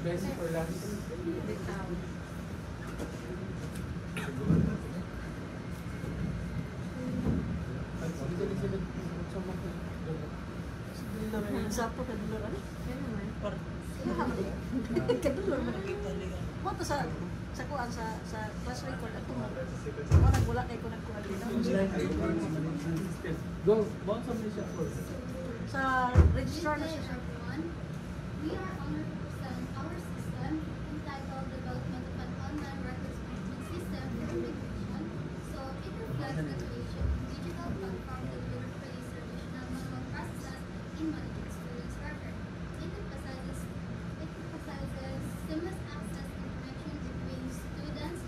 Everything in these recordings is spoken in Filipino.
Best for last. Sapo kadulor ano? Kadulor man. Mo to sa kuan sa class record ato mo. Mo nagwala kay ko nagkuan dito. Go, bounce on the shuffle. Sa registrar na siya. We are honored to present our system entitled Development of an Online Records Management System for Education. So it reflects the creation of a digital platform that will replace traditional manual processes in managing students' records. It emphasizes seamless access and connection between students,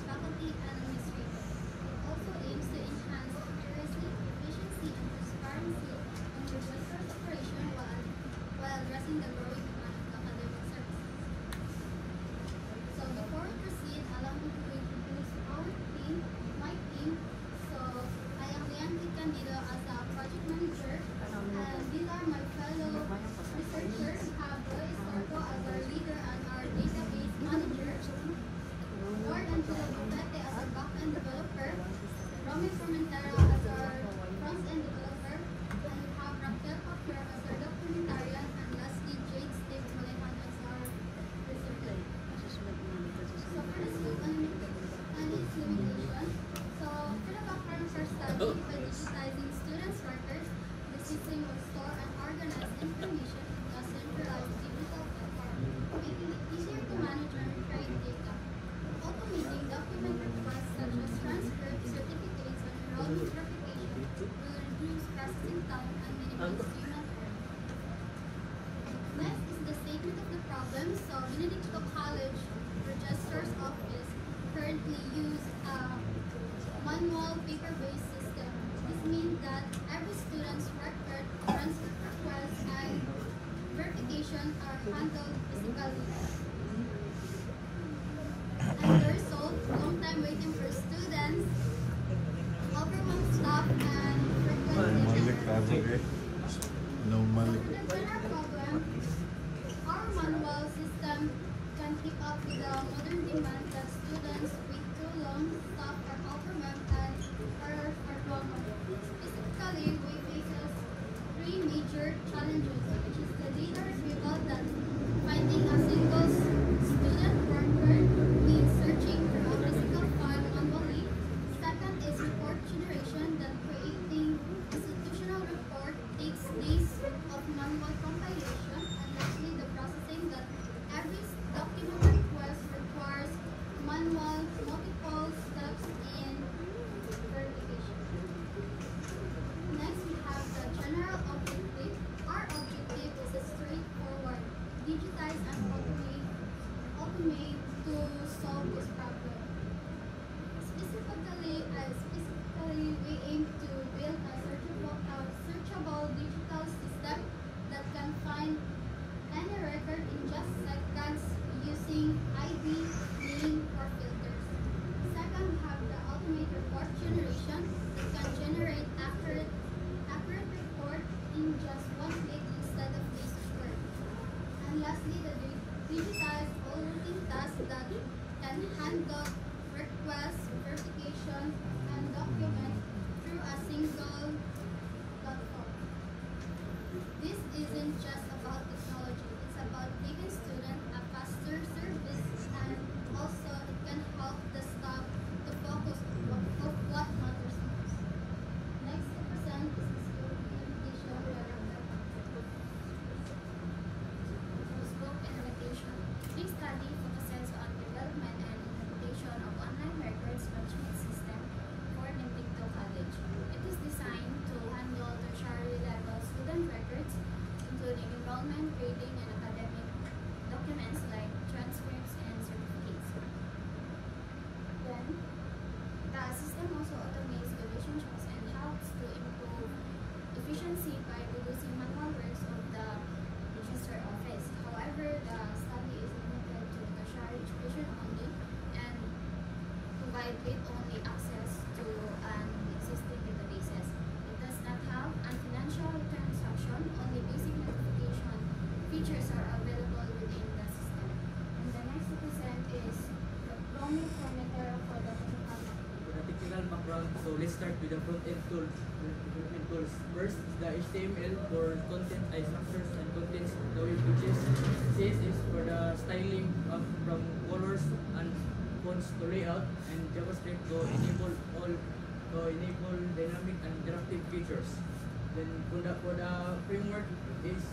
faculty, and administrators. It also aims to enhance accuracy, efficiency, and transparency in the research operation while addressing the growing demand of academic services. So before we proceed, allow me to introduce our team, my team. So I am Leandri Candido as a project manager, and these are my fellow researchers. We have Roy Estorco as our leader and our database manager, Lord Angelo Bopete as our back-end developer, Romy Formentera as our front-end developer, and we have Raquel Papier as our documentarian, and lastly Jade Steve Molehan as our researcher. So for the scope and its limitation, so for the background of our study, by digitizing students' records, the system will store and organize information in a centralized digital platform, making it easier to manage and retrieve data. Automating document requests such as transcripts, certificates, and enrollment verification will reduce processing time and minimize human error. Next is the statement of the problem. So Benedictine College Registrar's Office currently use a manual paper-based system. This means that every student's record, transcript requests, and verification are handled physically. And the result, long time waiting for students, overwhelmed staff, and frequent errors. No money. So the general problem, our manual system can keep up with the modern demand that students wait too long, staff are overwhelmed, and errors are common. Specifically, we face three major challenges, which is the data retrieval that finding a single student record means searching for a physical file manually. Second is report generation that creating institutional report takes days of manual compilation. And lastly, the processing that every document request requires manual multiple steps in verification. Next, we have the general objective. Our objective is a straightforward, digitize and automate to solve this problem. Specifically, we aim to build a searchable digital system that can find any record in just seconds using ID, name, or filters. Second, we have the automated report generation that can generate accurate report in just one click instead of days of work. And lastly, the digitized all routine tasks that can handle requests, verification, and document through a single platform. This isn't just about technology, it's about giving students a faster service, and also it can help the staff to focus on what matters most. Next to present is the scope implementation director. Scope and limitation. This study focuses on development and implementation of online records management system for Benedictine College. It is designed to handle tertiary level student records, including enrollment, grading, and academic start with the front-end tools. First, the HTML for content structures and contents the web pages. CSS for the styling from colors and fonts to layout, and JavaScript to enable dynamic and interactive features. Then for the framework is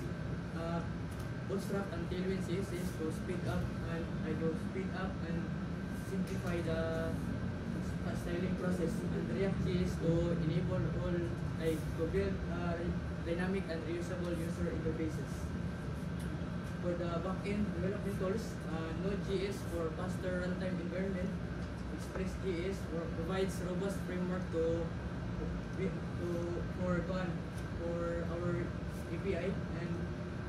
Bootstrap and Tailwind CSS to speed up and simplify the styling process, and React JS to enable to build dynamic and reusable user interfaces. For the backend development tools, Node.js for faster runtime environment, Express.js provides robust framework for our API, and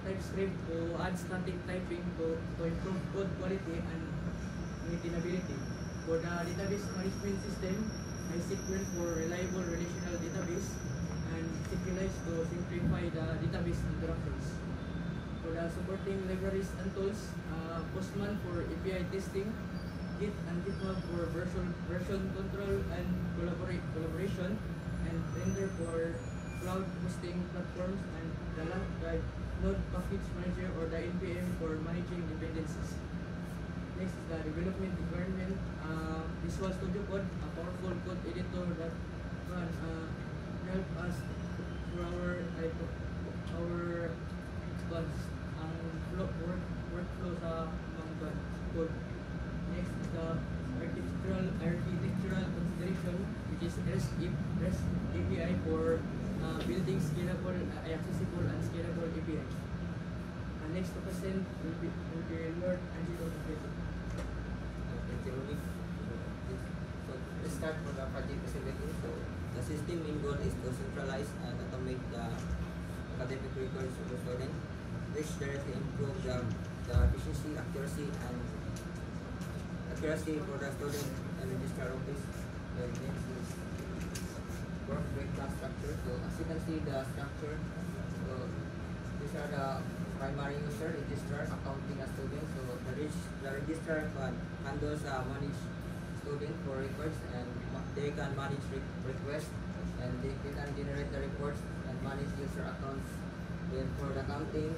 TypeScript to add static typing to improve code quality and maintainability. For the database management system, MySQL for reliable relational database, and SQLite to simplify the database interactions. For the supporting libraries and tools, Postman for API testing, Git and GitHub for version control and collaboration, and Render for cloud hosting platforms, and the Node Package Manager or the NPM for managing dependencies. Next is the development environment. Visual Studio Code, a powerful code editor that can help us for our workflow sa mga code. Next is the architectural consideration, which is REST API for building scalable, accessible and scalable API. Next to present will be Lord Angelo Taketo. Thank you, Rudy. So let's start with the project feasibility. So the system main goal is to centralize and automate the academic records of the student, which directly improve the efficiency, accuracy for the student and registrar office. The next is work breakdown structure. So as you can see the structure, so these are the primary user, registrar, accounting, and student. So the registrar handles manage student for records, and they can manage requests, and they can generate the reports and manage user accounts. Then for the accounting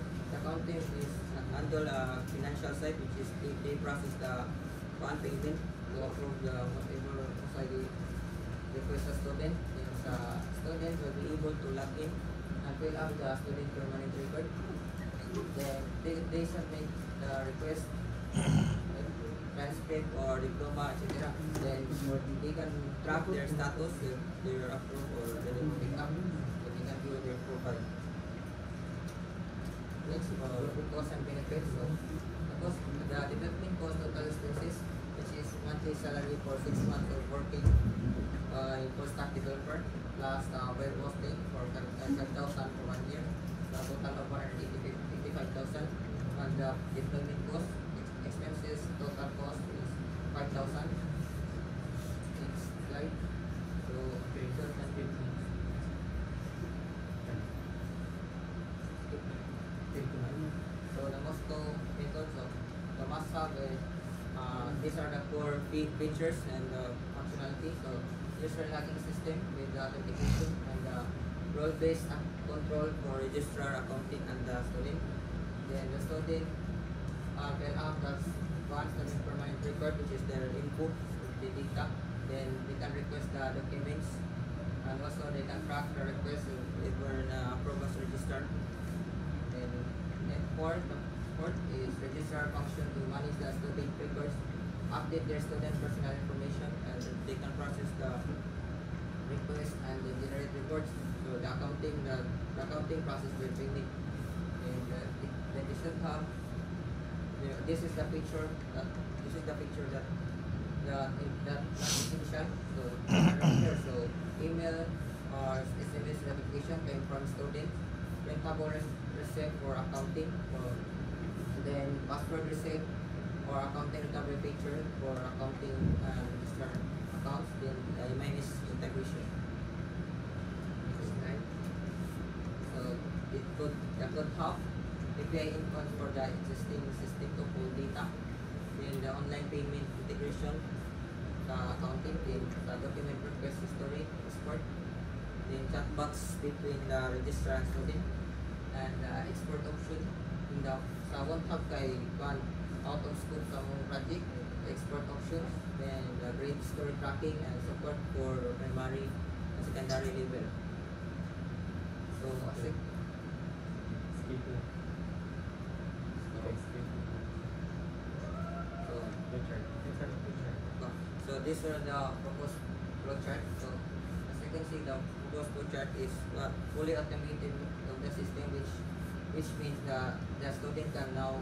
is handle financial side, which is they process the fund payment to approve the whatever society request a student. Then student will be able to log in and fill up the student permanent record. Then they submit the request, transcript or diploma, etc. Then they can track their status, if they are approved or they will pick up, so they can view their profile. Next, cost and benefits. So the development cost total expenses, which is monthly salary for 6 months of working full stack developer, plus web hosting for 10,000 for 1 year, the total of 185,000, and the deployment cost expenses total cost is 5,000. Next slide. So so the Moscow methods of the must-have is these are the core features and functionality. So user logging system with the authentication, and the role-based control for registrar, accounting, and the student. Then the student can have one student permanent record, which is their input, the data. Then they can request the documents, and also they can track the request if they were approved as registrar. Then fourth is registrar function to manage the student records, update their student personal information, and they can process the request and generate reports. So the accounting process will bring it. And they should have. This is the picture that essential. So email or SMS notification came from student. Printable receipt for accounting, then password receipt for accounting recovery picture for accounting register accounts, then minus integration. Right. So the code hub API input for the existing system to pull data, then the online payment integration, sa accounting team, sa document request history, export, then chat box between the registrar and student, and export option in the sa one tab kay one out of scope sa mong project, export options, then the grade story tracking and support for primary and secondary level. So kasi Skip lang. Okay, skip. so Flowchart. Insert flowchart. So these are the proposed flowchart. So as you can see, the proposed flowchart is fully automated of the system, which means the student can now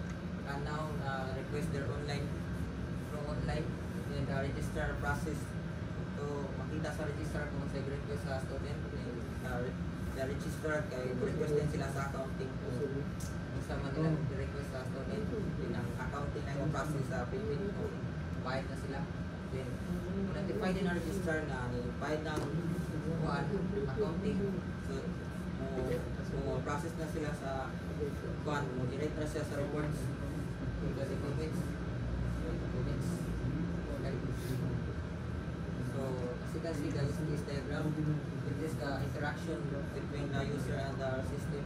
request their online from online. Then the registrar process to makita sa registrar kung sa request sa student. Then the registrar kay request din sila sa accounting kung sama nila request sa student. Then ang accounting na yung process sa payment kung bayad na sila. Then notify din ang registrar na bayad ng accounting. So process na sila sa direct na siya sa reports. Kasi payments. Okay. So as you can see guys, in this diagram, it is the interaction between the user and the system.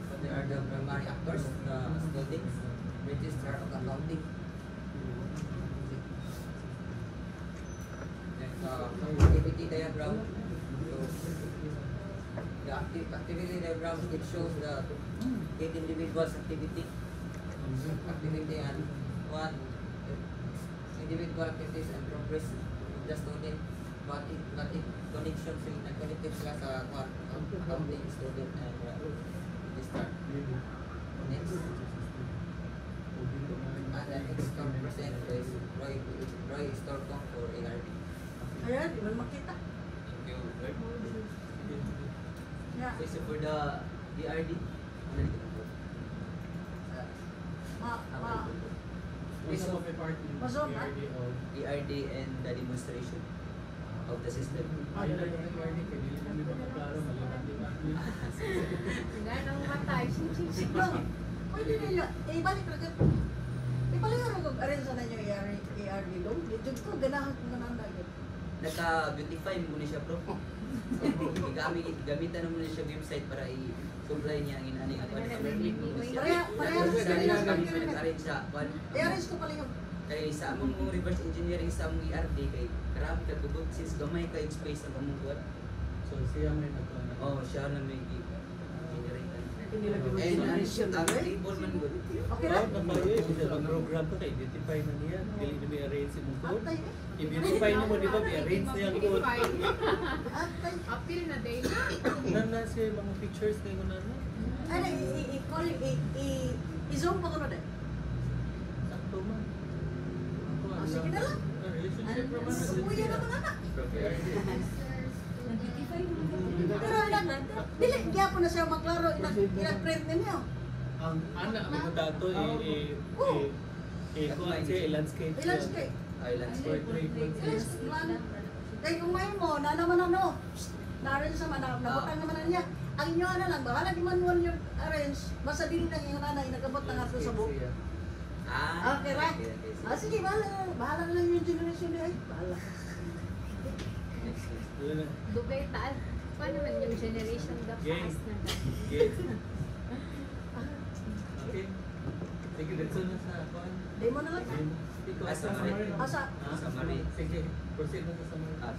So there are the primary actors, the students, registrar of accounting. Then the activity diagram. So the activity diagram, it shows the 8 individuals activity and one individual activities and progress of the student, but it connection sila connected sila sa accounting student and start next. And the next present is Roy Storkong for ARD. Ayan, di man makita. Thank you, Lord. Yeah. Okay, so for the DRD, ano dito po? Also of a part in Mazon, ah? PRD of DRD and the demonstration of the system. ayun lang yung PRD kaya hindi namin magkaklaro maliban-liban. Ganang matay. Bang, pwede nila, ibalik na ka. Ibalik na kung arin sa nanyo ARD doon. Dito ko, ganahan ko gananda yun. Naka-beautify mo na siya, bro. So, gamitan mo na siya website para i-supply niya ang inani at click mo na siya. Pareha sa kanila sa Nag-arrange kanila. sa kwan. ARS ko pala yung, Kay sa among reverse engineering sa among ERD kay karami ka tubog since gamay ka yung space ang among kuwan. So siya may nagkuhan na. Oh, siya na may generate. nilagay mo And sa ang mission na table man good. Okay Right, na? pag-program ko, identify na niya. Dili na may arrange yung code. Antay eh. I-verify niyo mo, di ba? May-arrange na yung code. Antay. Appeal na day. Nana siya yung mga pictures na yung nana. Ano, i-call, i-zoom pa ko na din. Sakto man. Ako, Oh, sige na lang. Relationship naman. Sukuya naman anak. Pero ilan, dili, kaya po na siya maklaro, ilag-print ninyo. Ang anak mo dato, kuhan siya, i-landscape siya. Ilandscape. Islands For treatment siya. Ilas, man. Kaya kung may mo, na naman ano, narin sa manap, nabutang naman na niya. Ang inyo na lang, bahala di manual yung arrange, basta din lang yung nanay, nagabot na nga sa book. Ah, Okay, right? okay. Ah, sige, bahala na lang yung generation niya. Ay, bahala. Next. Yun na. Dugay taal. Paano man yung generation gap Game. taas na Okay. Okay. Sige, dito na sa kuhan. Demo na lang. Ikaw, Ah, summary. Asa? Summary. Sige, proceed na sa summary. Ah,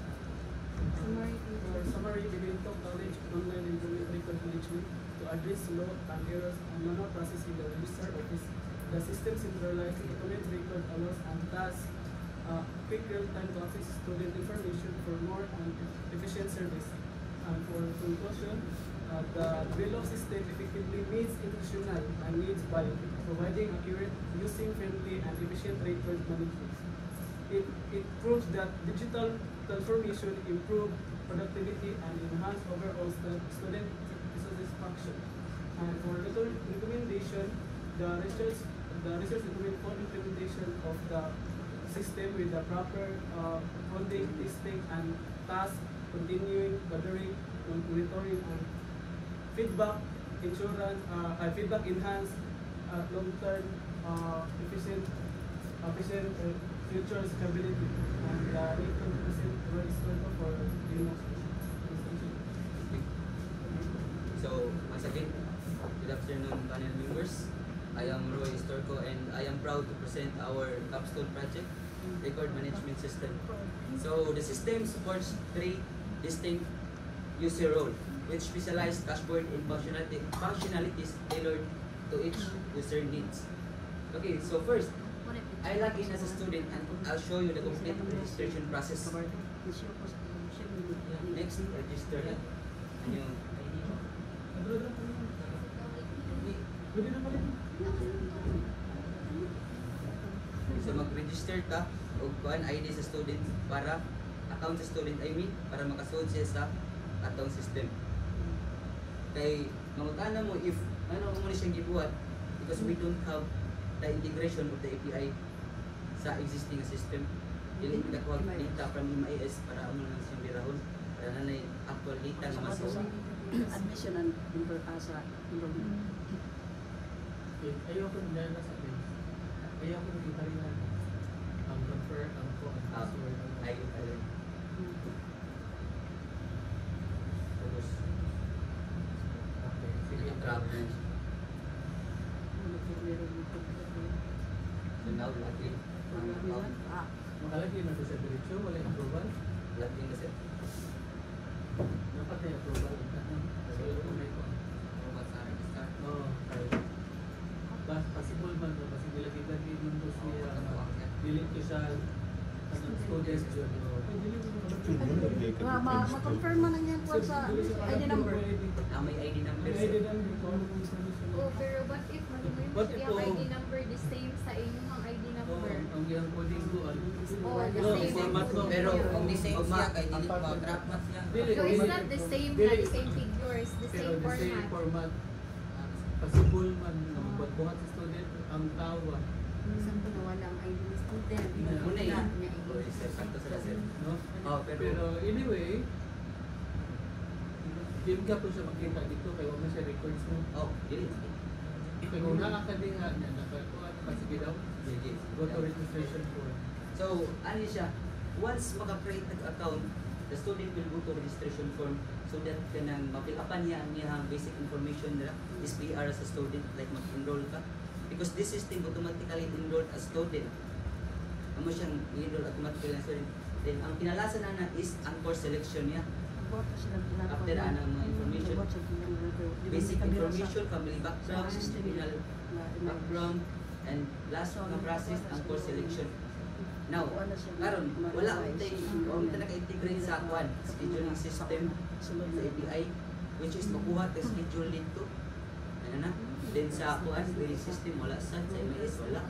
For summary, we will talk knowledge online and record management to address law and errors and manual process in the register office. The system centralized document record allows and thus quick real-time to access student information for more and efficient service. And for conclusion, the Velo system effectively meets institutional needs by providing accurate, user-friendly, and efficient record management. It proves that digital transformation improve productivity and enhance overall student satisfaction. And for recommendation, the research recommend for implementation of the system with the proper funding, testing, and task continuing gathering, monitoring, and feedback insurance, feedback enhance long-term efficient Officer future stability and need to present register for Linux. So, once again, good afternoon panel members. I am Roy Storco and I am proud to present our capstone project, record management system. So, the system supports 3 distinct user roles, which specialized dashboard and functionalities tailored to each user needs. Okay, so first, I log in as a student and I'll show you the complete registration process. Next, register na. Ano yung ID mo? Pwede na pala. So mag-register ka o kuan ID sa student para account sa student para makasuod siya sa atong system. Kay mangutana mo if ano mo ni siyang gibuhat because we don't have the integration of the API sa existing system. Dili kita kuha data from MIS para amo lang siyang birahon para nanay actual data nga masuod. Admission and sa enrollment. Ayaw ko nila na sa page. Ayaw ko nila rin na ang confer, ang password. Ayun pala. Tapos, Okay, sige. trap na siya. So now, login. Makalagay na sa diretso, wala yung approval. Login kasi. Dapat may approval. So, may ko. Start. Oo, okay. Possible man ba? Kasi nilagay-lagay din po siya. Delete ko siya. Students yun. Ma-confirm mo na yan po sa ID number. May ID number. May ID number. Oh, pero what if What if yung po- ID number the same sa inyong ID number? Ang iyang coding ko. Oh, the No, same. format mo. Pero kung di same siya, kay dili mo trap match yan. Dili. No, it's not the same na the same figures, the Pero same the same format. format. Possible man na magbuhat sa student ang tawa. Saan po nawala ang ID ng student? Muna Wala yan. niya O, sakto sa laser. No? Oh, Pero anyway, game ka po siya makita dito kaya wala siya records mo. Oh, delete. Kaya kung nakakadiha niya, nakakuha na sige daw, Sige. go to registration form. So, ano siya? Once maka-create ng account, the student will go to registration form so that kanang ma-fill upan niya ang niyang basic information nila, SPR as a student, like mag-enroll ka. Because this system automatically enrolled as student. Amo siyang i-enroll automatically as student. Then, ang pinalasa na is ang course selection niya. After ang mga information, basic information, family background, criminal background, and last na process ang course selection. Now, karon wala akong naka-integrate sa kuan scheduling system sa API which is makuha ka schedule dito. Ano na? Then sa kuan billing system wala sa MIS wala.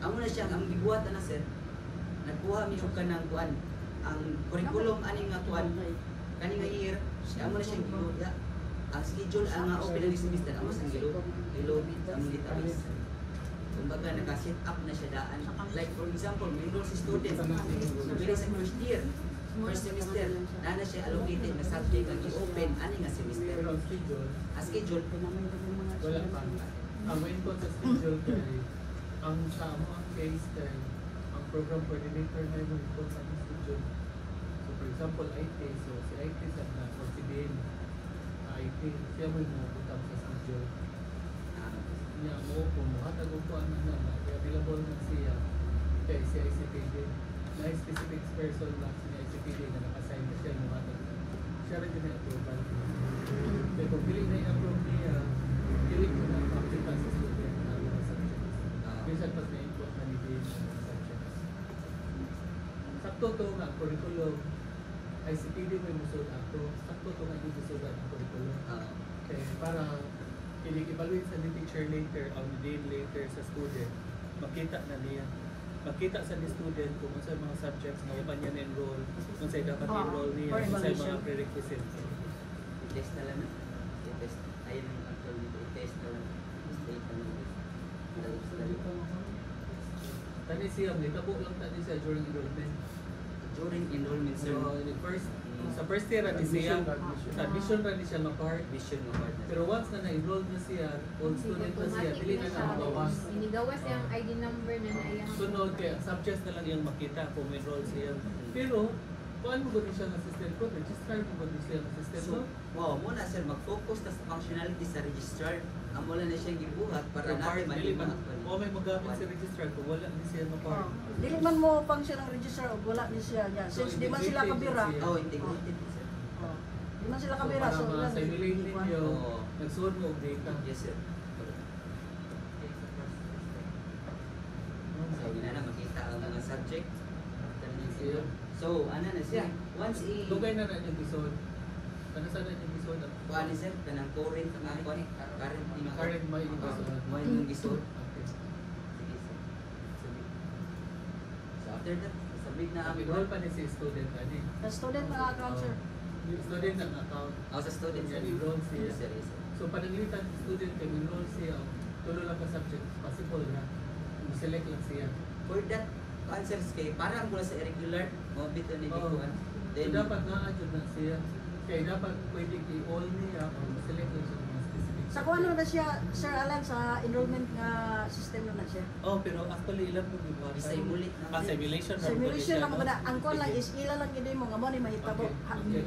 Amo na siya ang gibuhat na sir. Nagkuha mi og kanang kuan ang curriculum ani nga kuan kani nga year amo na siyang gibuhat. Ang schedule ang nga open ng semester amo sang gilo ang database. Kumbaga naka-set up na siya daan. Like for example, may enroll si student nabili sa first semester, na siya allocated na subject ang i-open ani nga semester. Pero ang schedule, Schedule, wala pa. Ang main ko sa schedule kay ang sa ang case kay ang program coordinator na yung input sa ating schedule. So for example, IT, so si IT sa na or si BN, IT, siya mo yung butang sa schedule. Niya mo kung mahatag ko ano na available na siya kay si ICPD. Na specific person lang si ICPD na naka-assign na siya mahatag. Siya rin din approval. Kaya kung piling na i-approve niya, piling ko na applicant sa student na mga subjects. Minsan pag na-input na ni sa mga subjects. Sakto to nga, curriculum. ICPD mo yung musod ako. Sakto to nga yung musod ang curriculum. Kaya para i-evaluate sa ni teacher later, ang day later sa student, makita na niya. Makita sa ni student kung ano sa mga subjects na upan niya na-enroll, kung sa'yo dapat enroll niya, kung sa'yo mga prerequisites. i-test na lang na. I-test. Ayun ang actual dito. I-test na lang. State na lang. Tani siya, may tabo lang tani siya during enrollment. During enrollment, sir. So, in the first Sa first year ni siya, Admission. sa admission ra ni siya ma-part. Vision mo partner. Pero once na na-enroll na siya, old student na siya, dili na na magawas. Inigawas yung ID number na naiyang. Sunod kaya subjects na lang yung makita kung enroll siya. Pero, paano mo gano'n siya ng system ko? Register mo gano'n siya ng system So, mo? wow, muna sir, mag-focus ta sa functionality sa registrar. Amo lang na siyang gibuhat para natin Dili man, maliman. o may magamit sa registrar kung wala ni siya ma-part. Dili man mo function ang register o wala ni siya niya. Since di man sila kabira. Oh, integrated sir. Di man sila So, kabira. para So, ilan- ma-simulate ninyo, Oo. nagsuod mo og data. Yes sir. So, yun na makita ang mga subject. Yeah. So, ano na siya? Once Dugay na yung episode. Ano sa na yung episode? kuha ni sir, kanang current ang mga kuha. Current ni Current may episode. Mo yung gisod. Okay. Sige sir. Submit. So, after that, submit na ang Enroll pa ni si student ani. The student mga account, sir. Student ang account. Oh, sa student sir. Enroll siya. Yes sir, yes sir. So pananglitan student kay enroll siya, tulo lang ka subject, possible na. Select lang siya. For that answers kay parang mula sa irregular, mo bito ni Oo. Bikuan. So dapat na-adjust na siya. Kaya dapat pwede i-all niya o select lang siya ng mga specific. Sa kuha na siya, Sir Alan, sa enrollment nga system na siya. Oh, pero actually ilan mo gibuhat? Simulate na. Simulation. Simulation lang mo na. Ang kuha lang is ila lang gid mo nga mo ni mahitabo. Okay.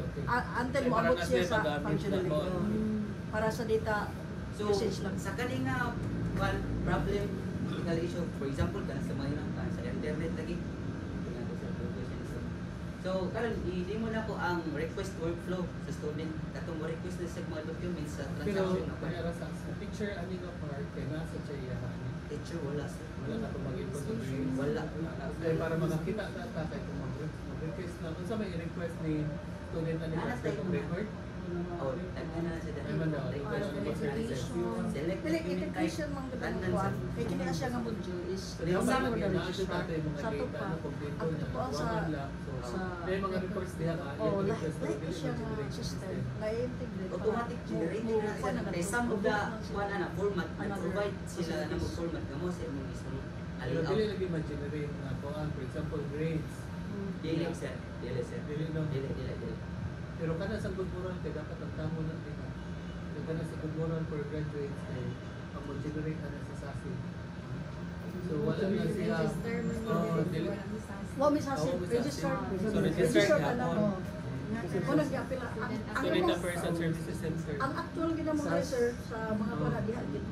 Until Kaya mo para abot na siya siya sa magamit functionality. na mo. Para sa data So, usage lang. sa kaning one problem, technical issue, for example, kana sa mga sa internet lagi. So, karon i-di mo na ko ang request workflow sa student. Katong mo request na sa mga documents sa Pero transaction na kaya sa picture ani nga part kay nasa siya ani. teacher wala sir. Wala ka itong mag-input ng grades. Wala. Kaya para makakita na tatay kung mag-request na. Kung sa may request ni student na nila sa itong record, Oh, tagna na sa Ay, man daw. request select Dili document type. integration man gud ang Tanan, kuha. sir. Kay kini siya nga module is So, Di ba kasama man mo lagi na na register. natin mga Sa data tupa. na kompleto Ang na. tupa sa One lang. So, sa- may mga reports diha ka. Oh, yung lahat request na lahat dili siya nga mag-generate system. system. Na-integrate. Automatic generated na sir. Kay some of the kuan na format na provide sila na mo format kamo sa imong isang Pero dili layout. lagi mag-generate na kuan. For example, grades. Dili sir. Dili sir. Dili no. Dili. Pero kana sa good moral kay dapat ang tamo na dito. Pero kana sa good moral for graduates kay ang mag-generate na sa SASI. So wala na siya. Oh, dili. Wa mi sa Oo, may register. SASI. So, registered Register ka ka na. mo. Kung nag-apila, ang Student na person services center. ang actual ginamo guys sir sa mga para diha gid.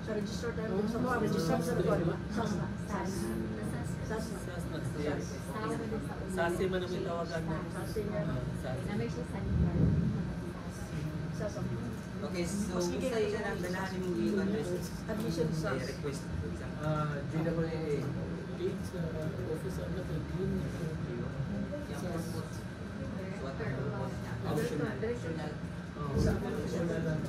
Sa register tayo sa mga register sa tuwa, di ba? SAS na. SAS na. SAS na siya. SASI man ang tawagan mo. Sasi niya. SASI. Namay siya sa SAS ang Okay, so kung sa nang ganahan mo i-address admission sa request for example. GWA. It's office of the Philippines. Yung purpose. So, what are the purpose niya? Optional. Optional. Sa optional lang.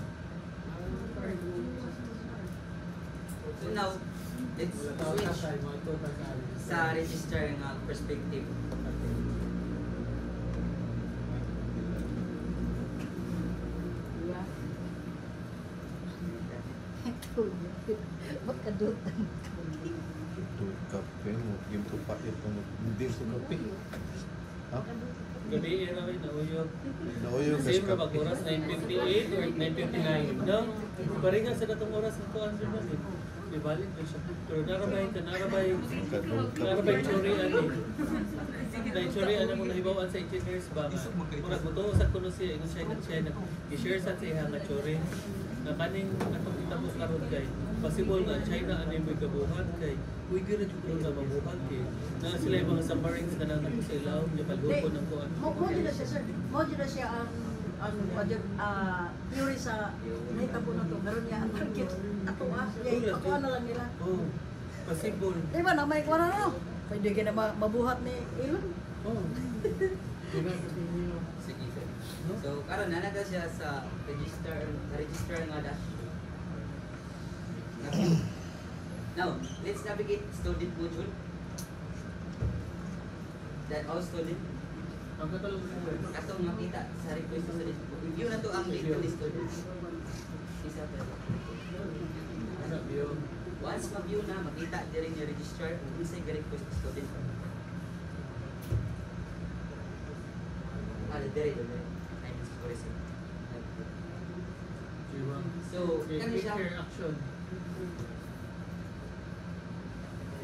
So now, let's switch sa register nga perspective. Magkadot. Ito kape mo, ginto pa ito mo. Hindi sa kape. Ha? Gabi na rin nauyog. Nauyog Same sa na kape. mag-oras 9:58 or 9:59. No? Paringa sa datong oras ng kuan rin man eh. Ibalik na siya. Pero narabay churi ani. Dahil churi ani mo nahibawaan sa engineers ba nga. Murag buto sa kuno siya, ingon siya na i-share sa siya nga churi. Na kaning atong itabo karon kay possible nga China ani mo gabuhat kay uy gyud na jud nga mabuhat kay na sila yung mga submarines na nang sa ilaw nya paglupo ng kuan. Mo na siya sir. Mo na siya ang theory sa nahitabo na to. Meron niya ang target. Ako na lang nila. Oh, possible. Di ba na may kuha na no? Pwede ka na mabuhat ni Elon. Oh. Sige sir. So, karon na nada siya sa register nga dash. Now, let's navigate student module. That all student Ang katalog mo. katong makita sa request sa student. Review na to ang data ni student. Isa pa. Ano view? Once ma-view na, makita diri ni register kung unsay request ni student. dere. I mean, tourism. So, Okay, kani take siya, care action.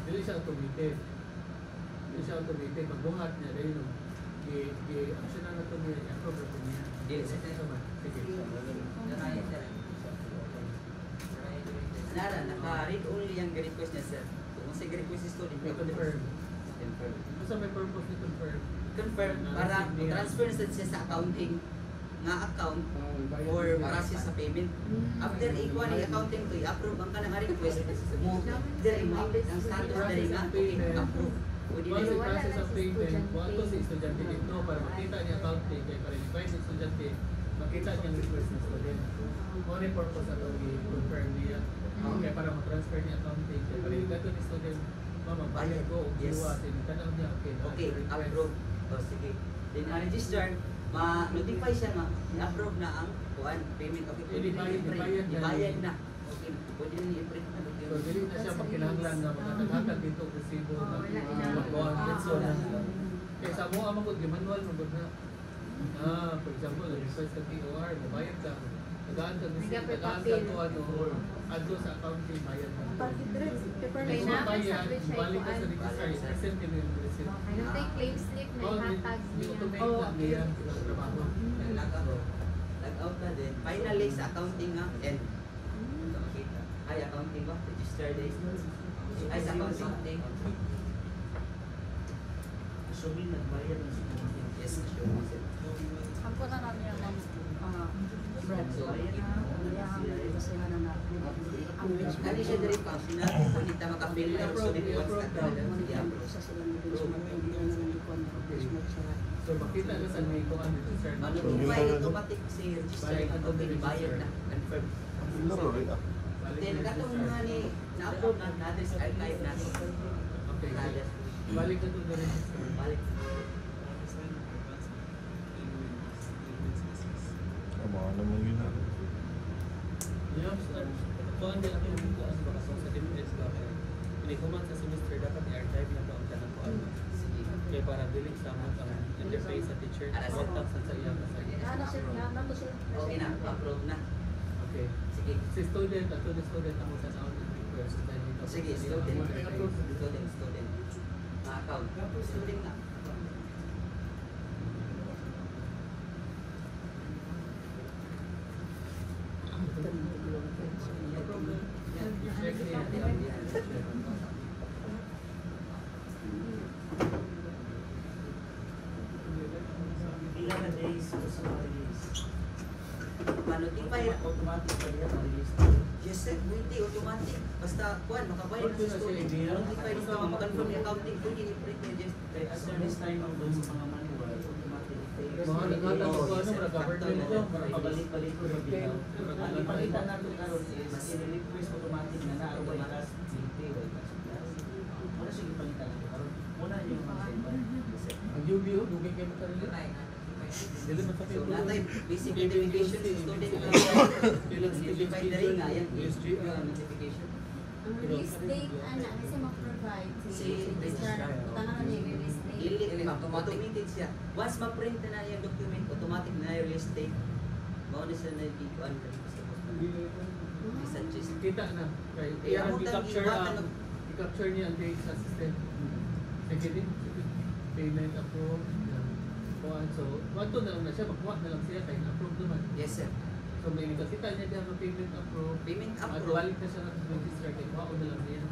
Dili siya automated. Dili siya automated. Pagbuhat niya, dahil no, i-action na ito niya, i-approve na ito niya. Dili siya. Sige. Nara, naka-read only yung request niya, sir. Kung sa request is student, May confirm. confirm. Basta may purpose ni confirm. Confirm, para transfer na siya sa accounting nga account for process sa payment. After ikuha ni accounting to, i-approve ang kanang request mo, dere mo update ang status dere nga, okay, approve. Pwede Once na the process of payment, wato si estudyante dito para makita niya accounting, kaya para require si estudyante, makita niya ang request ng student. Only purpose ato i-confirm niya. Kaya para ma-transfer niya accounting, kaya para ikato ni student, mama, bayad ko, Yes. buwa, tinatanong niya, okay, Okay, request. approve. O sige. Then register, ma-notify siya nga, i-approve na ang kuan payment. Okay, pwede na i-print. Ibayad na. Okay, pwede na i-print na. So, dili na siya pagkinahanglan nga mga naghatag dito og resibo na buwan so na. Kaya sa mo amang gud manual mo gud na. For example, request ka TOR, mabayad ka. Tagaan ka resibo, tagaan ka ko ano, adto sa accounting bayad ka. Kung mabayad, balik ka sa register, i-present mo yung receipt. Ano tayo claim slip na ihatag niya. I-automate na niya sa trabaho. Log-out na din. Finally, sa accounting nga, and makita. Ay, accounting ba? Register days. Ay, sa accounting. Assuming nagbayad na si Kuya. Yes, sure. Ako na namin yung Brad. So, Kasi nga na Kani siya diri pa, sinabi ko nita makapili na so dito once ka Isa silang hindi na naman ikon. So, makita na sa may kuhan dito, sir. Manutupay automatic si register at bayad na confirm. Laro rin ah. Then katong mga ni na-upload na natin sa archive natin. Okay. Natin. Balik ka doon na register. Balik. Mga naman yun ah. Yeah, sir. Kuhan din ako yung kuhan ba kasi sa DepEd ba? Pinikuman sa semester dapat i-archive na ba ang tanang kuhan. Sige. Kaya para dilig sa mga ang interface sa teacher. Contact sa iya ka sa Okay na, approve na. Okay. Sige. Si student, ato na student ako sa sound request. Sige, student. Student. Account. Student na. Check niya. Ilan na days o sa mga days? Manotify na. Automatic pa yan, release. Yes sir, pwede automatic. Basta kuan makabayad na sa student. Notify dito, makakonfirm yung accounting, pwede i-print yung just. Kaya as service time ang doon sa mga manual, automatic. Mga naghatag ko ano, para government ko, para Pabalik-balik ko rin bitaw. Ang ipakita natin karon is i-request automatic na na ang maras pay or wala siya ipakita natin karon. Muna yung mga Ang UBO, dugay kayo makarili. Dili man sa So, kayo. natay basic identification sa student na notify na rin nga yan. Notification. Ang release date, ana, kasi mag-provide Si registrar. Tangan niya yung release date. Ilit, automated siya. Once ma-print na yung document, automatic na yung release date. Mauna siya na yung ikuan ka sa messages. Kita na. Kaya Eh, iyan ako i-capture tang ang i-capture niya ang date sa system. Sige din. Payment approve. Kuhan. So, wato na lang na siya. Magkuha na lang siya. Kaya approve naman. Yes sir. So, may nakita niya diyan ang payment approve. Payment At approve. balik na siya ng register. Kaya kuha ko na lang niya.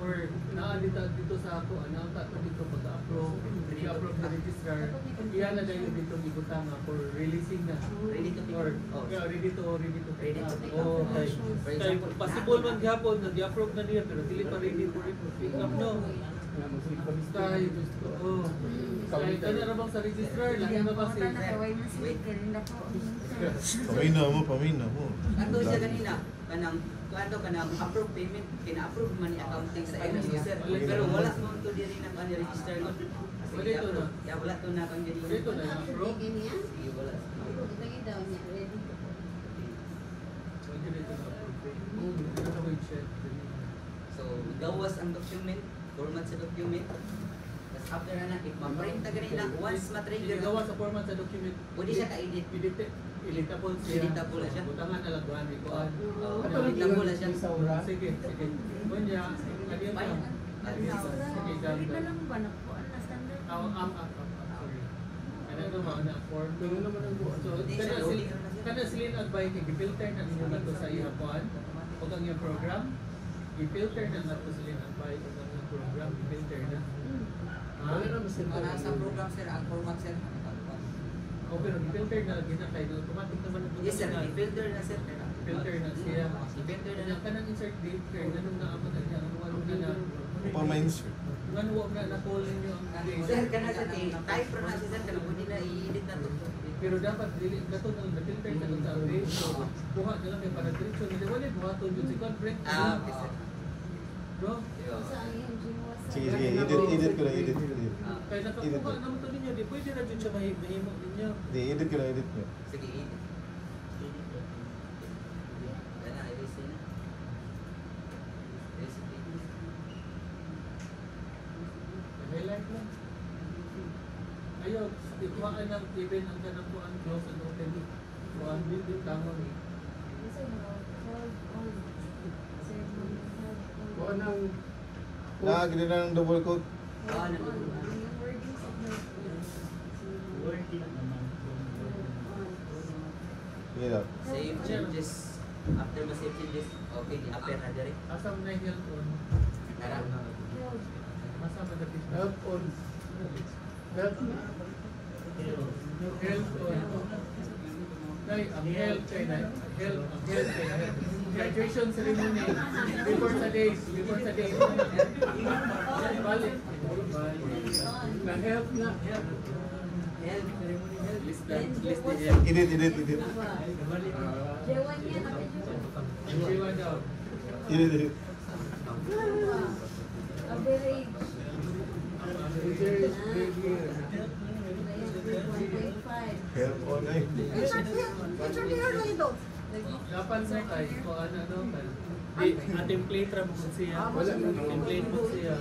Or dito sa ako, naanta ko dito pag-approve. I-approve na registrar. Iyan na dahil dito ibutang for releasing na. Ready to pick Or up. yeah, ready to Ready to pick up. Oh, okay. For Kaya example, possible man gyapon nag-approve na niya pero dili pa ready to pick up no. Kaya gusto oh. Kaya kanya ra bang sa registrar lagi na ba si Wait. Pamina mo. Ato siya ganina, kanang kuando kanang approve payment, kina-approve man ni accounting sa end user. Pero wala mo to diri na kan register no. Wala ito na. Ya wala to na kan diri. Ito na approve. Sige wala. Ito daw niya, ready. Pwede dito na approve. Oh, dito na wait check. So gawas ang document, format sa document. after na i-print na ganila, once ma-trigger, Gawa sa format sa document. pwede siya ka-edit. Editable siya. Editable na siya. Butangan na lang buwan. Ikuan. Editable na siya. Sige. Kunya, ano yun Fine. na? Sige, ganda. lang ba na po? Ano standard? Sorry. Ano ito mga na-form? Pero naman ang buwan. So, kana sila nag-buy kay gipilter na ninyo nato sa iyang kuan o ang iyang program. Gipilter na nato sila nag-buy o ang iyang program. Gipilter na. Wala na mas Sa program sir, ang format sir. O pero gipilter na lagi na kayo. Automatic naman ito. Yes sir, i-filter na sir. Filter na siya. I-filter na Kanya ka nang insert date kay ganun na ako na niya. Ano na na. Pa ma-insert. Ano na na-call ninyo ang date. Sir, kana siya, type na siya sir, kana pwede na i-edit na to. Pero dapat dili gato nang na-filter na sa update. So, buha na lang kay para diretso. Hindi wala buhaton yun si Conflict. Okay sir. No? Sige, edit ko lang, edit. Kaya nakakuha naman to ninyo. Di pwede na dyan siya mahimo ninyo. Di, edit ko lang, edit ko. Sige, edit. Yan na, erase na. Erase it. Highlight lang. Ayaw, ikuhaan ng even ang kanang kuhaan close and open. Kuhaan din tangon eh. Buwan ng Gina na ng double quote. Ah, Sige lang. save changes. After ma-save changes, okay, i-appear na direct. Asam na yung health on. Tara. Masama na pis. help on. Help na. Health on. Nay, ang health kay na. Health, ang health kay na. Graduation ceremony. Before sa days. Balik. Na health na. Help. List the health. Edit. Jewan niya na Everyone daw. Edit. average. Reserves, behavior. 1.5. Help on ay. Insert here lang ito. Dapat sa kay ko ano kan. Di template ra mo siya. Wala na. Template mo siya.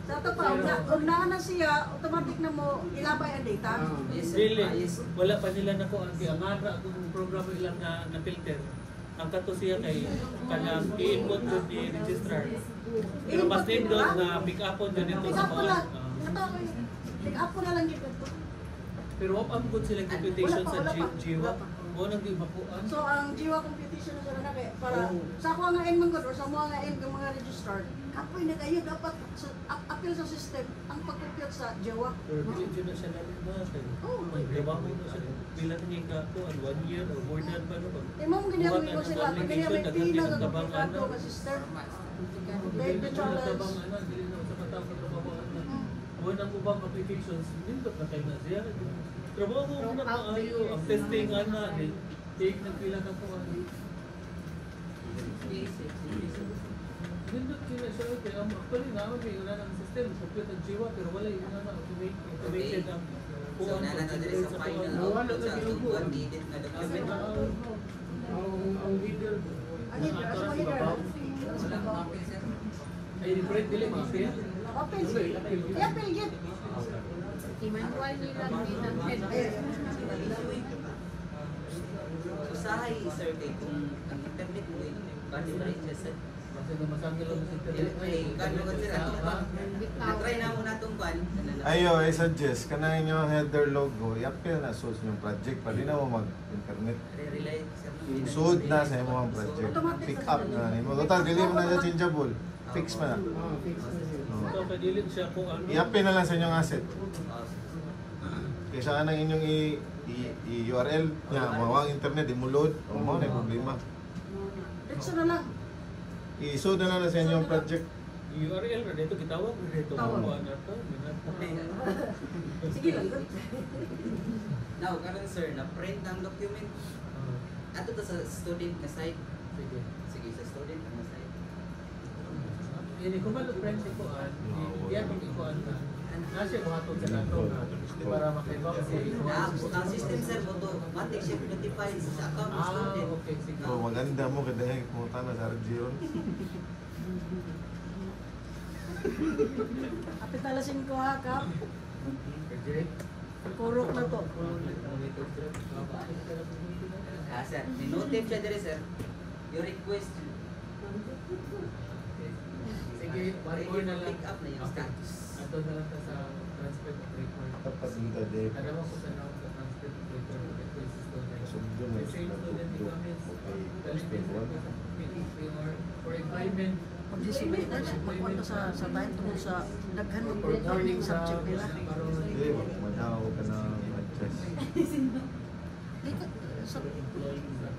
Sa ito pa, kung na siya, automatic na mo ilabay ang data. Yes sir. Dili, Yes. wala pa nila nako ang angara kung programa ilang na filter. Ang kato siya kay kanang i-input ko ni registrar. Pero mas din doon na pick up on dito Pick sa up ko mga. lang. Ito, pick up ko na lang dito. Pero wap ang good sila computation sa Wala pa. GWAP. Mo nang di makuan. So, ang jiwa computation na sila na kaya, para sa ako nga end mong or sa mga nga end ng mga registrar, kapoy na kayo dapat appeal sa system ang pag-compute sa jiwa. Pero dili na siya namin na kay. Oo. May trabaho na siya. Pila na nga ko 1 year or more than pa no. Imong ginagawa ko sila, pag ganyan may pila na duplikado nga system. Like the challenge. Tabang ano, dili na sa katao sa trabaho na. Unang ubang applications, nindot na kayo na siya. Trabaho mo na maayo. Ang testing ana, take na pila ka po. Nindot kina siya. Kaya actually naman may una ng system. Complete ang jiwa, pero wala yung una na automated ang So, nalata diri sa final output sa tubuan edit na document. Ang leader. Ano yun? Sa mga header. Walang copy sir. ay different dili mga fail. Open. I-appeal git. I-manual nila ng head. So, sahay survey kung ang internet mo ay bali pa rin siya sir. Kasi na masangil ang sa internet. Ay, kano ko sir atong ba? Na-try na mo natong kwan. Ayo, I suggest kanang inyo header logo, i-appeal na sus yung project pa di na mo mag-internet. Re-relay sir. Sud na sa imo ang project. Pick up na nimo. Total dili mo na siya changeable. Fix mo na. Fix na siya. So kadilin siya kung ano. I-appeal na lang sa inyong asset. Kaysa kanang inyong i-URL niya, mawang internet, di mo load, o mo na yung problema. Diretso na lang. I-sud na lang sa inyong project. URL ra dito gitawag ra dito Tawag. mo ano to. Sige lang. Now, karon sir, na-print ang document. Ato to sa student na site. Sige. Sige, sa student na site. Ini ko man friends ko an, iya pag ikuan na. Nasa ko hatod sa nato na para makaibaw si Ang system sir, automatic siya notify sa account ng student. okay sige. So maganda mo kada pumunta na sa Argiron. Apit alasin ko ha, Kap. Reject. Kurok na to. Sir, may-notif siya dire, sir. Your request. Sige, one more na lang. Pick up na yung status. Ato na lang ta sa transcript of record. Dapat dito din. Alam mo kung saan ako sa transcript of record. Request is to like. Sugdo mo The same student comments. Okay, For employment. Mag-disibay na siya. Magkwento sa time tungkol sa daghan ng learning subject nila. Hindi, madaw ka na adjust. Dito, sa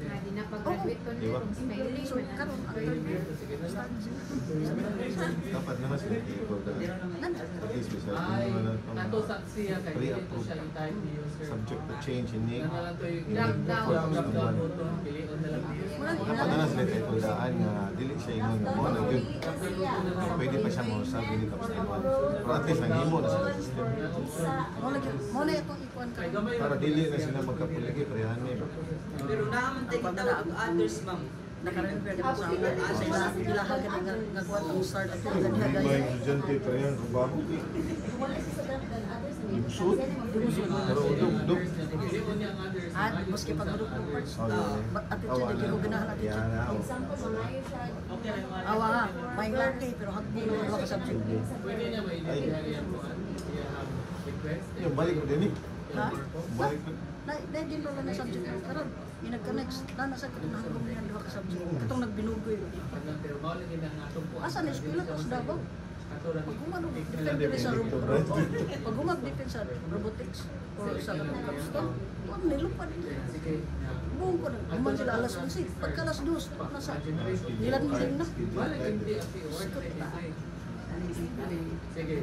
Hindi na pag-graduate ko na Diba? kung smiling so, mo na. karon ang third year. Dapat naman sila i-equal ka. At least bisa Ay, mo na nato sa siya kay dito pre-approve. siya i-type ni user. Subject to change in name. Na lang to yung Drop down. drop down button, piliin na lang niyo. Dapat na sila i-equal daan nga dili siya ingon nga mo na good. Pwede pa siya mo sa dili ka sa iwan. Pero at least nanghimo na sa system. Mo na itong ikuan ka. Kay gamay Para dili na sila magkapuligi, parehan niya. Pero naman tayo tawag og others, ma'am. Nakaroon ka dito sa ilahan ka nga kuwan ang start at yung Hindi ganda ba yung estudyante parehan kung bago ka? Lusot? Pero udog-dog. piliin niya ang others. At maski pag group ng parts, Oh, yeah. at ito dyan, ko ganahan natin Yeah, siya. now. Awa nga, may learn pero hagbo mo mga subject. Pwede niya ma-identify yan po. Siya ang request. Yung balik ko din eh. Ha? Balik ko. Na din mo lang na subject mo. Karon, inag-connect, na sa katong niyan duha ka subject. Katong nagbinugoy. Pero mawala din ang atong po. Asa na eskwela ko sa Davao? Ato lang Pag humano, depende sa pag humag-depende sa robotics or sa capstone, huwag nilupad. Sige. Buong ko na, human sila alas 11. Pagka alas 2, nasa nilan na. Wala hindi ang keyword. Sige.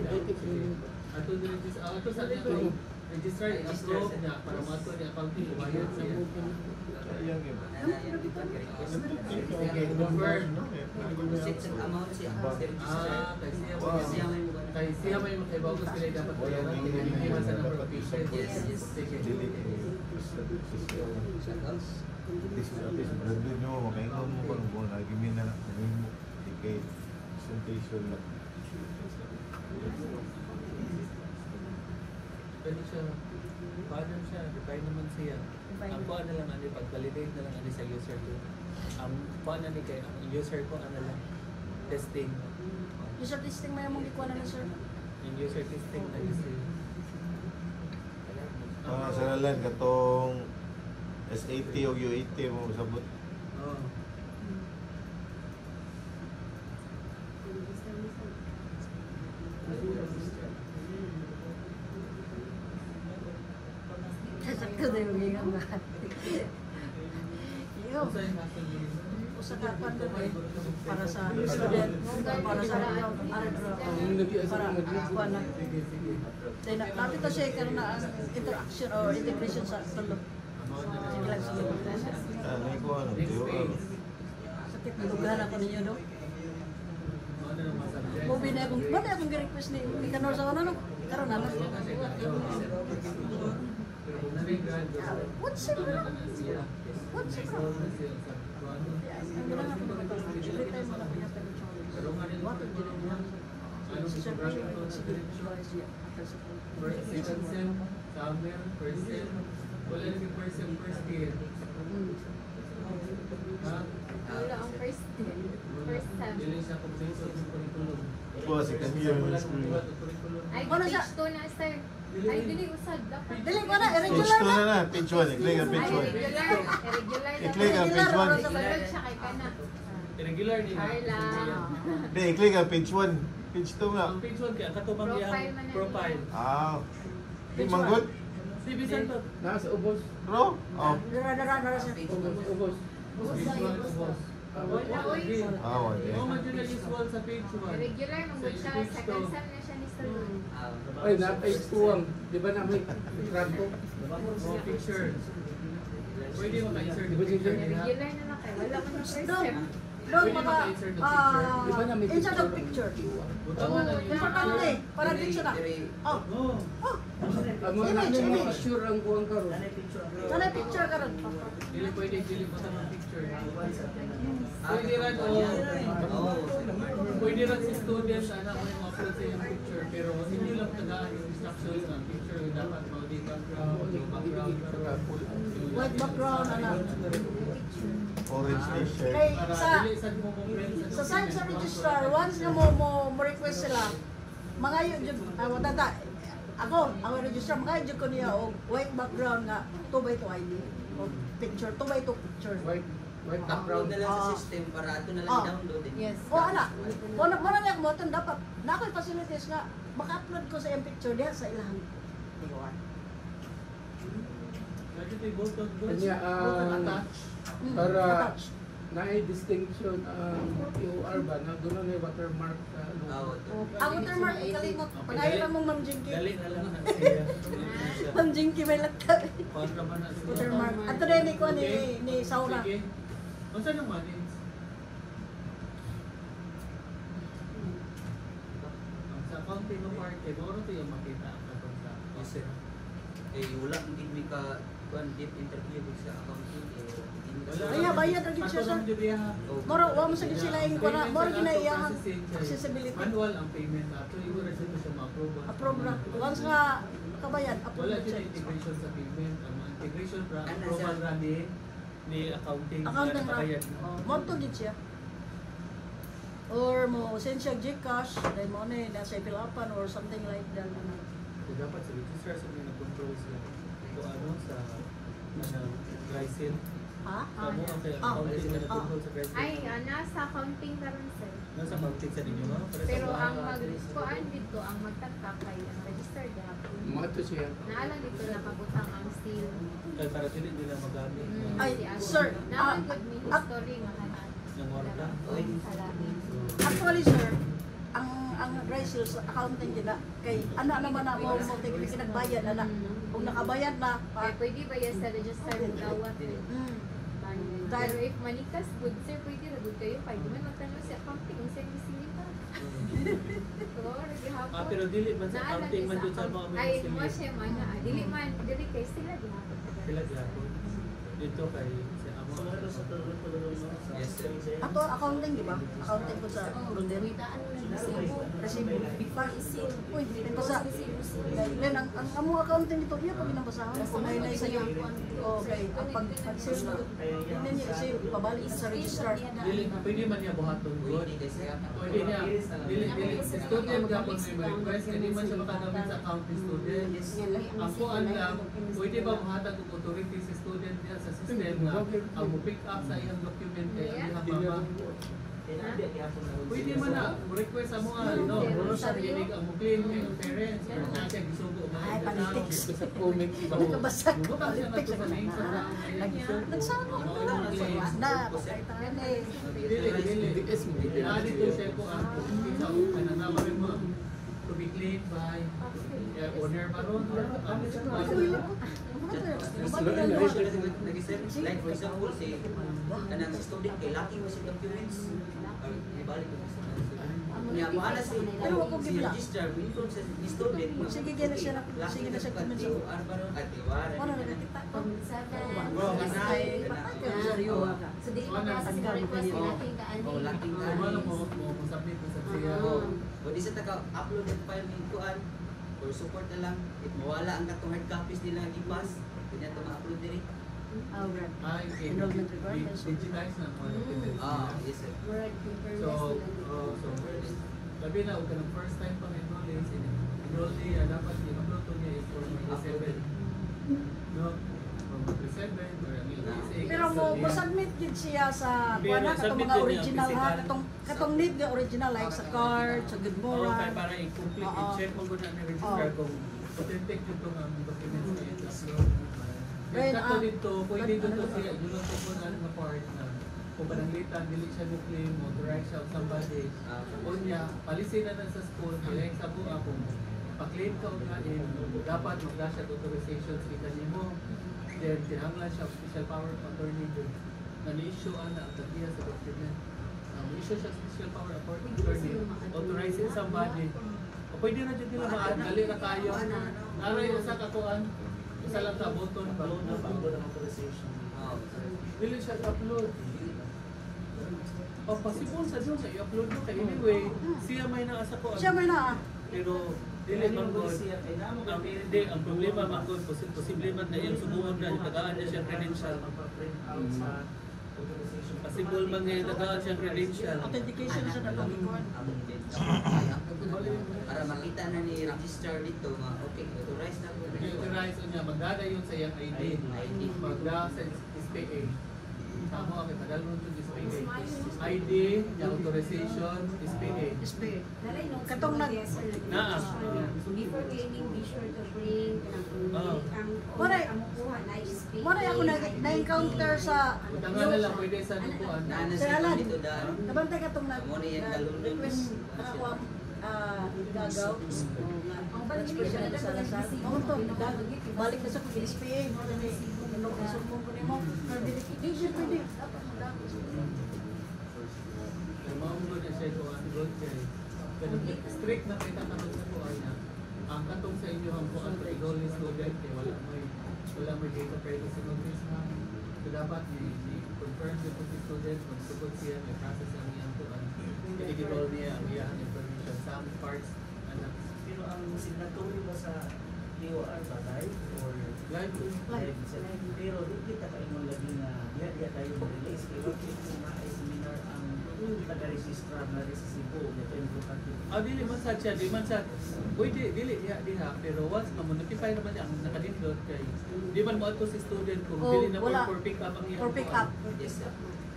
Ato din ato sa ato register i-upload niya para mato niya accounting bayad sa Sige, confirm. Set sa amount siya. Kay siya may makaibaw ko sila dapat bayaran hindi man sa number of patients. Yes. Sige. Dili. At least brando nyo, makaingon mo bang buwan, lagi mo na, mo, ikay, presentation lang. Pwede siya, paano siya, define naman siya. Ang kuha na lang, pag-validate na lang sa user ko. Ang kuha na ni kay, ang user ko, lang, testing. User testing may mong ikuha na sir. Yung user testing na user. Sa lalan, katong S80 o U80 mo sabot. Oo. Sasat ko na yung ingang ba? Iyo, Sa yung nasa yun. usakapan na para sa student, para sa para kuha na. Sige, sige. Natin to siya karon na ang interaction or integration sa tulo. Sige lang sa tulo. Ano ko ano, DOR. Sa tikulugan ako ninyo do. Ano naman subject? Movie na akong, ba na akong request ni Kanor sa ano, karon na. Pero kung naligrad, What's it? What's it? pero nga rin What ito did ko ano sa sobrang ito sa first second sem, summer, first sem, wala naging first sem, first year. Ha? Wala ang first sem. First sem. Dili siya kompleto sa curriculum. Po, second year mo na school. Curriculum. Ay, Ano siya? page 2 na, sir. Ay, dili usad. Dapat. Dili ko na, Page irregular 2 na. na na, page 1, i-click ang page 1. Irregular. Irregular na. I-click ang page 1. Sulod siya kay Kana. Irregular nila. Carla. Hindi, i-click ang page 1. Page 2 nga. Ang page 1 kaya katubang Profile iyang man na profile. Ah. Di manggut. Si Bisan to. Nasa ubos. Bro? Oh. Nara siya. Ubos. Wala, oy. Ah, wala. Oo, man yun na usual sa page 1. Irregular, mag siya. Second sem na siya ni Sulod. Ay, na-page 2 ang. Di ba na may trangko? Mga picture. Pwede mo ka-insert Di ba yung picture dito? nila. Irregular na lang kayo. Wala man yung first sem. doon Pwede mga maka-insert ng picture. Di ba na may insert of picture? picture. Butaman na yung Importante, para Very- dito na. very- Oh, Oo. oh, Ang mga namin mga picture ang buwang karon. Nanay picture ang karon. nanay picture ka rin. Dili pwede, dili butan ng picture. Pwede rin, Oo. Pwede rin si student, anak mo yung upload sa yung picture, pero hindi lang tagaan yung instructions ng picture, yung dapat maudi background, yung background, White background, anak. Orange t-shirt. Kay para sa dili sa mo comprehend sa side sa registrar, once nga mo request sila, mga yun, tata, ako registrar, mga yun ko niya, o white background nga, 2x2 ID, o picture, 2x2 picture. white Upload background. na lang sa system para ito na lang Ah. i-download. Yes. O anak, muna niya mo dapat, na ako'y facilities nga, maka-upload ko sa yung picture diya sa ilang tiwan. Lagi tayo button doon. Kanya, Button attach. Para Attach. na-distinction ang QR ba na doon na yung watermark sa Ang watermark, ikalimot, pag-ayaw mong Ma'am Jinky. Dali na lang na siya. Ma'am Jinky may laptop. Kontra man na siya. Watermark. Ato rin ni ko ni Saura. Sige. Kung saan naman yun? Sa accounting of art, kaya doon ito yung makita ang katong sa Yes, sir. Eh, wala hindi may ka kuan deep interview sa accounting Ay, bayad ra gid siya, sir. Moro, wa mo sa sila yung kuna, moro ginaiyahan accessibility. Manual ang payment na. So, yung result siya ma-approve. Approve ra. Once nga kabayan, approve Wala na siya siya. integration sa payment. Ang mga integration para approval ra ni accounting. Accounting ra. Bayad. Mo to gid siya. Or mo send siya Gcash, dahil mo na nasa Pilapan or something like that. So, dapat sa registrar sa mga nag-control sila. Kung ano sa Glycine. Ha? Sa mo ang accounting na nag-control sa Glycine. Ay, nasa accounting karon sir. Nasa accounting sa ninyo, no? Pero ang magkuan dito, ang magtagka kay ang registered gahapon. Mga to siya. Naalang dito nakabutang ang seal. Kaya para dili nila magamit. Ay, Si Ate. sir, Naman good me history nga hanan. Ng order. Actually, sir, ang Brazil sa accounting gina kay ano naman na mo nagbayad na. Kung nakabayad na, Kaya pwede ba yan sa registered dawat? Dahil- Pero if manikas good sir, pwede na good kayo. Pwede man magtanong si accounting kung saan sili pa. So, gihapon. Pero dili man sa Naalang accounting man sa dun sa mga Ay, mo ministry. siya man na. Dili man, dili kay sila gihapon. Sila gihapon. Dito kay si Amo. Yes, sir. ato accounting di ba? Accounting ko sa London. Resibo. Uy, may basa. Then ang amo accounting dito iya pag ginabasahan kung may sa iyo. Okay, ang pag-save na. Hindi niya kasi pabalik sa registrar. Dili pwede man niya buhaton good. Pwede kasi Pwede niya. Dili student gapon may request kaya man siya makagamit sa accounting student. Ang kuan lang, pwede ba buhatan kung authority sa student niya sa system nga ang mo pick up sa iyang document kay ang mama. Pwede man na, request sa mga ano, sa rinig ang mukling ng parents, or na siya gisugo mga Ay, politics. Sa comment ba? Nakabasa. Bumutang siya na Politics to sa na name sa na. Nagsama ko na. Na, pakaitan eh. Dili. Dito siya ko ang sa kananawa rin mo. To be clean by owner baron. Like for example, si kanang student kay laki mo si documents. Ibalik mo sa niya mo ana si Pero wag ko si gibla. register winton sa ni student. Sige, gina siya na- sige na siya comment sa- Arbaron at iwara. Ano na nakita ko? Bro, kanay. So, dili pa sa sila request kay natin kaani. Oh, laking Ano mo submit mo sa siya. O di sa taga-upload ng file ni Kuan or support na lang. If mawala ang katong hard copies nila gipas, kanya ito ma-upload diri. Ay, okay. Enrollment requirements. Digitize na mga documents. Yes sir. So, labi na, huwag ka ng first time pang enroll niya, dapat i-upload to niya for mag-7. No? Mag-7 or ang isa. Pero mo submit gid siya sa kuana katong submit mga yun niya, original ha, physical. katong need nga original like sa card, sa good Oo, kaya moral. para i-complete, Oo. i-check mo na ni-register Oo. kung authentic yung itong documents na i-upload. Right, Yung kato dito, pwede dito siya, yun lang po na nga part na kung pananglitan, dili siya nuklim, authorize siya of somebody. O niya, palisin na sa school, kaya sa buha kung pa-claim ka o ngain, dapat mag-dash at authorization sa ikan mo. Then, tinahanglan siya of special power of attorney doon na ni-issue na ang tagiya sa document. issue siya special power according to authorizing somebody. O pwede na dyan nila dali na kayo. Naray sa katuan, isa lang ka button ba? Upload ang authorization. Dili siya upload. O possible sa Diyos, i-upload mo kay anyway. Siya may naasa ko. Siya may na. Pero dili man ko. Hindi, ang problema man ko, posible man na yung sumuod na, tagaan niya siya credential. Possible man ngayon tagaan siya credential. Authentication na siya na pagkikuan. Para makita na ni register dito, okay, authorized na po. Authorize niya, magdada yun sa iyang ID. Magdada sa SPA. Tama, okay, padalon to SPA. ID, yung authorization, SPA. SPA. Katong nag... Naa. Before gaining, be sure to bring Moray ako na-encounter sa... Butangan na lang, pwede sa nukuan. Sir Alan, nabantay ka itong nag-request para ko gagaw. Ang expression na sa lasal. Ako ito, balik na sa SPA. Ano ko sa mong kunin mo? Hindi siya pwede. Dapat mo Maunod na siya kung ano doon kay strict na kita tanong sa kuha niya. Ang katong sa inyo ang kuha sa goal ni student kay wala may data privacy notice na. So dapat i-confirm dito si student magsugod siya may process ang iyang kuha. I-roll niya ang iyang information some parts anak. Pero ang signatory ba sa DOR ba live or Live. Pero di kita kaingon lagi na diya tayo release pero kung may seminar ang taga-registra na rin sa Cebu ito importante. Dili man sa siya, di man sa pwede, dili diha pero once ma-notify naman niya ang nakadindot kay di man mo ato si student kung dili na for pick up ang iyang for pick up. Yes, sir.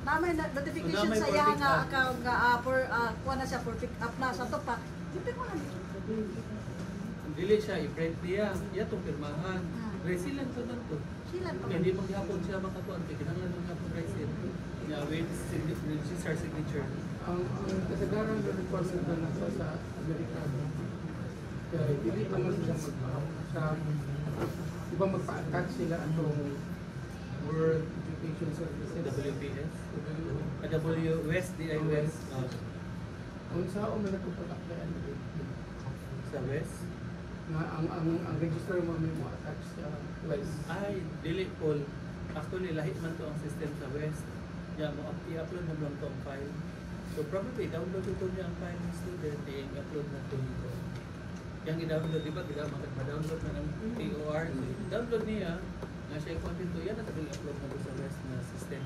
Namay notification sa iya nga account nga for kuha na siya for pick up na sa topak. Hindi mo na. Dili siya i-print niya, iya itong pirmahan. Resilient to lang to. Kaya di maghapon siya makatuan, kaya kinanglan ng hapon resilient. Yeah, with register signature. Ang kasagaran na requirement na nasa sa Amerikano. Kaya hindi naman siya iba magpa-attach sila atong World Education Services. WPS? West, DI-West. Kung saan may nagpapataklayan Sa West? na ang register mo may mo attach sa West. Ay, dili po. Actually, lahit man to ang system sa West. Yeah, i-upload mo lang to ang file. So probably, download ito niya ang file ng student, i-upload na to dito. Yang i-download, di ba? Ma-download na ng TOR. So, download niya, nga siya i-content to, yan na tabi i-upload na to sa West na system.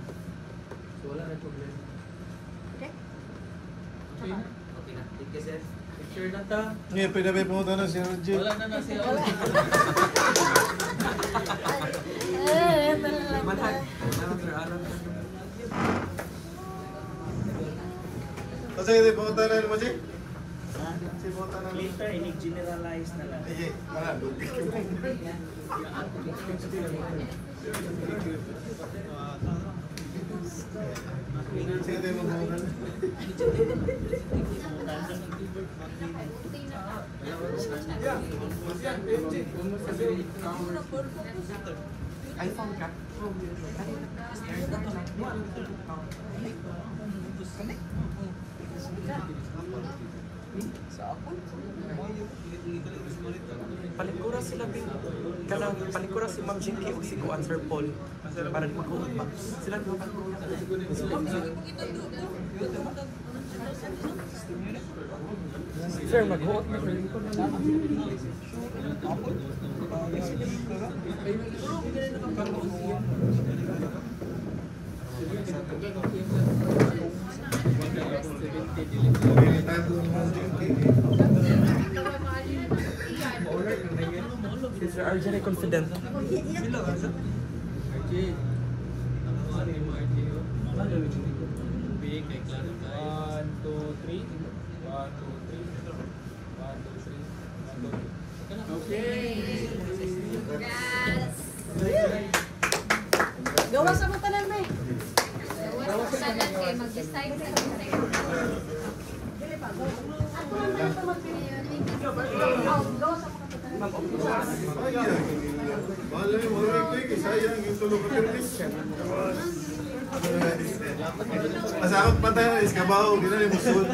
So wala na problema. Okay? Okay na? Okay na. Thank you, sir. Picture na ta. Ngayon, pwede ba pumunta na si Roger? Wala na siya. Kasi hindi pumunta na naman siya? Si pumunta na naman. Later, ini-generalize na lang. Sige, mga. Sige tayo magpumunta na. iPhone ka? Palikura sila bin kanang palikura si Ma'am Jinky o si Kuan Sir Paul para di maghuot pa sila dito pa Sir maghuot na Sir RJ ay confident. RJ. Ako ano yung RJ yun? Big, kay Clara tayo. 1, 2, 3. 1, 2, 3. 1, 2, 3. 1, 2, 3. Okay. Yes! Gawa sa mga tanan mo eh. Gawa sa tanan kay mag-decide sa Dili pa. Ako man ito magpili. Gawa sa mga tanan. Ma'am, okay. Mahal yung mga rig sayang yung tulog ka permis. Masakot pa tayo, iskabaw, ginali mo suot.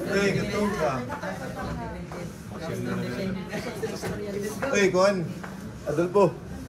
Hey, katong ka. Hey, Kon. Adolfo.